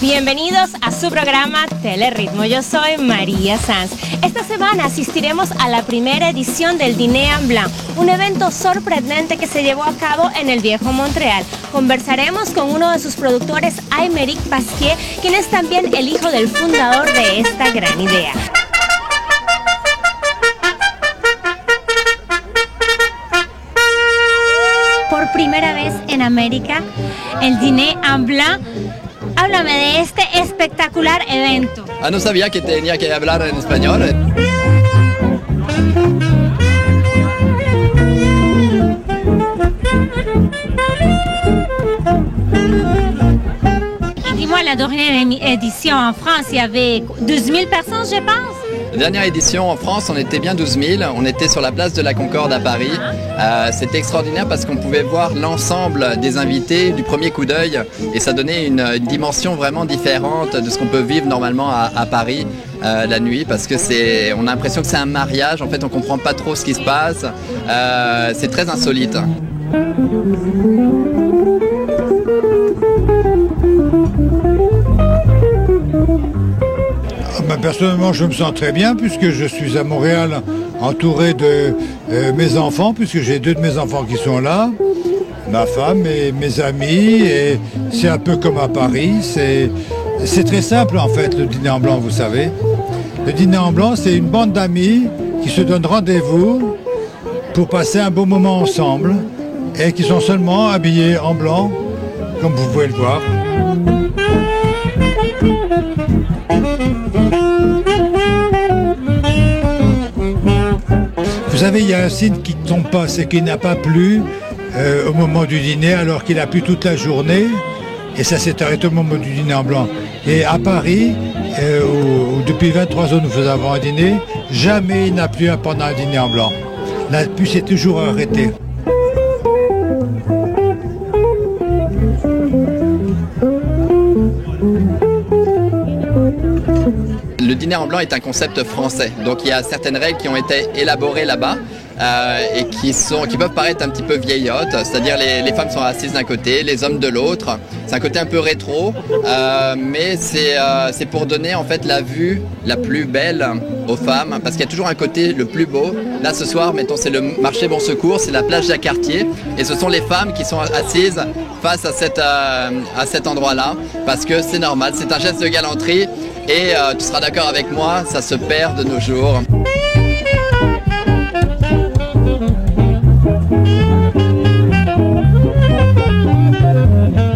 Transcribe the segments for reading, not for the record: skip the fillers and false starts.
Bienvenidos a su programa Teleritmo. Yo soy María Sanz. Esta semana asistiremos a la primera edición del Dîner en Blanc, un evento sorprendente que se llevó a cabo en el Viejo Montreal. Conversaremos con uno de sus productores, Aymeric Pasquier, quien es también el hijo del fundador de esta gran idea. Por primera vez en América, el Dîner en Blanc. Háblame de este espectacular evento. No sabía que tenía que hablar en español. Dis-moi, la dernière édition en France, il y avait 12 000 personnes, je pense. La dernière édition en France, on était bien 12 000. On était sur la place de la Concorde à Paris. C'était extraordinaire parce qu'on pouvait voir l'ensemble des invités du premier coup d'œil et ça donnait une dimension vraiment différente de ce qu'on peut vivre normalement à Paris la nuit, parce que on a l'impression que c'est un mariage. En fait, on comprend pas trop ce qui se passe. C'est très insolite. Personnellement, je me sens très bien puisque je suis à Montréal entouré de mes enfants, puisque j'ai deux de mes enfants qui sont là, ma femme et mes amis, et c'est un peu comme à Paris. C'est très simple en fait, le Dîner en Blanc, vous savez. Le Dîner en Blanc, c'est une bande d'amis qui se donnent rendez-vous pour passer un beau moment ensemble et qui sont seulement habillés en blanc, comme vous pouvez le voir. Vous savez, il y a un signe qui ne tombe pas, c'est qu'il n'a pas plu au moment du dîner, alors qu'il a plu toute la journée, et ça s'est arrêté au moment du Dîner en Blanc. Et à Paris, où depuis 23 ans nous faisons un dîner, jamais il n'a plu pendant un Dîner en Blanc. La pluie s'est toujours arrêtée. Le Dîner en Blanc est un concept français, donc il y a certaines règles qui ont été élaborées là-bas et qui peuvent paraître un petit peu vieillottes, c'est-à-dire les femmes sont assises d'un côté, les hommes de l'autre. C'est un côté un peu rétro, mais c'est pour donner en fait la vue la plus belle aux femmes, parce qu'il y a toujours un côté le plus beau. Là ce soir, mettons, c'est le marché Bon Secours, c'est la plage Jacques-Cartier, et ce sont les femmes qui sont assises face à cet endroit-là, parce que c'est normal, c'est un geste de galanterie. Et tu seras d'accord avec moi, ça se perd de nos jours.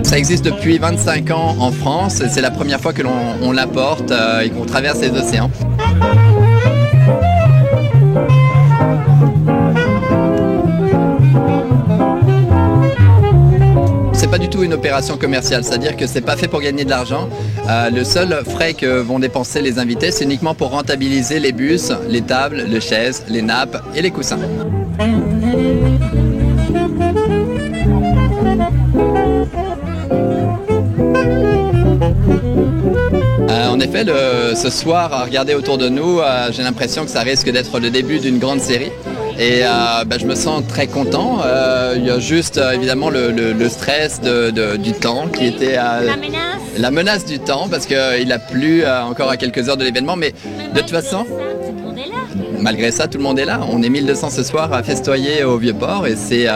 Ça existe depuis 25 ans en France, c'est la première fois que l'on l'apporte et qu'on traverse les océans. C'est pas du tout une opération commerciale, c'est-à-dire que c'est pas fait pour gagner de l'argent. Le seul frais que vont dépenser les invités, c'est uniquement pour rentabiliser les bus, les tables, les chaises, les nappes et les coussins. En effet, ce soir, à regarder autour de nous, j'ai l'impression que ça risque d'être le début d'une grande série. Et je me sens très content. Il y a juste évidemment le stress du temps qui était la menace du temps, parce qu'il a plu encore à quelques heures de l'événement, mais de toute façon, malgré ça, tout le monde est là. On est 1200 ce soir à festoyer au Vieux-Port et c'est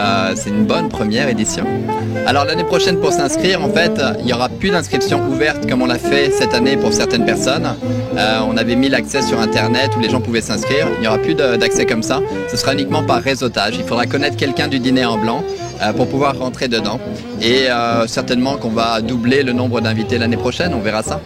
une bonne première édition. Alors l'année prochaine, pour s'inscrire, en fait, il n'y aura plus d'inscription ouverte comme on l'a fait cette année pour certaines personnes. On avait mis l'accès sur Internet où les gens pouvaient s'inscrire. Il n'y aura plus d'accès comme ça. Ce sera uniquement par réseautage. Il faudra connaître quelqu'un du Dîner en Blanc pour pouvoir rentrer dedans. Et certainement qu'on va doubler le nombre d'invités l'année prochaine. On verra ça.